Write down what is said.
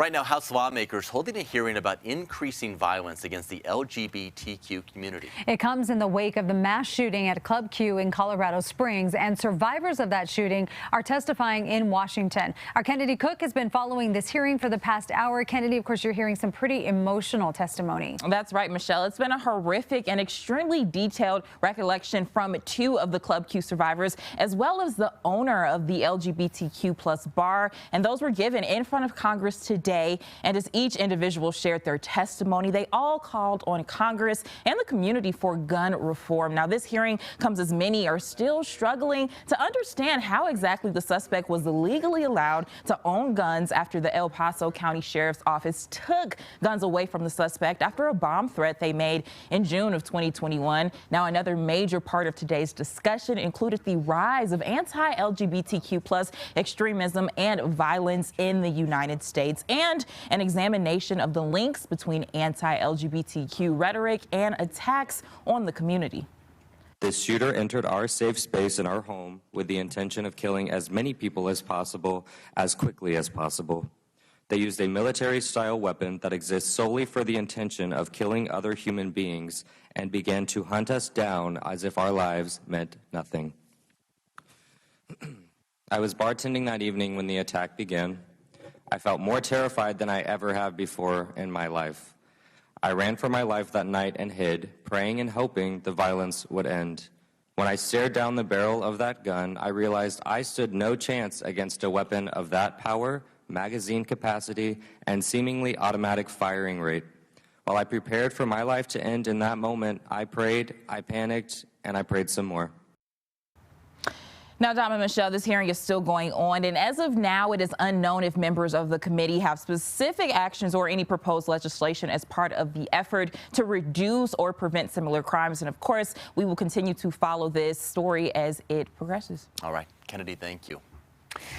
Right now, House lawmakers holding a hearing about increasing violence against the LGBTQ community. It comes in the wake of the mass shooting at Club Q in Colorado Springs, and survivors of that shooting are testifying in Washington. Our Kennedy Cook has been following this hearing for the past hour. Kennedy, of course, you're hearing some pretty emotional testimony. That's right, Michelle. It's been a horrific and extremely detailed recollection from two of the Club Q survivors, as well as the owner of the LGBTQ plus bar. And those were given in front of Congress today. And as each individual shared their testimony, they all called on Congress and the community for gun reform. Now, this hearing comes as many are still struggling to understand how exactly the suspect was legally allowed to own guns after the El Paso County Sheriff's Office took guns away from the suspect after a bomb threat they made in June of 2021. Now, another major part of today's discussion included the rise of anti-LGBTQ plus extremism and violence in the United States, and an examination of the links between anti-LGBTQ rhetoric and attacks on the community. This shooter entered our safe space in our home with the intention of killing as many people as possible, as quickly as possible. They used a military-style weapon that exists solely for the intention of killing other human beings and began to hunt us down as if our lives meant nothing. I was bartending that evening when the attack began. I felt more terrified than I ever have before in my life. I ran for my life that night and hid, praying and hoping the violence would end. When I stared down the barrel of that gun, I realized I stood no chance against a weapon of that power, magazine capacity, and seemingly automatic firing rate. While I prepared for my life to end in that moment, I prayed, I panicked, and I prayed some more. Now, Dom and Michelle, this hearing is still going on, and as of now, it is unknown if members of the committee have specific actions or any proposed legislation as part of the effort to reduce or prevent similar crimes. And of course, we will continue to follow this story as it progresses. All right, Kennedy, thank you.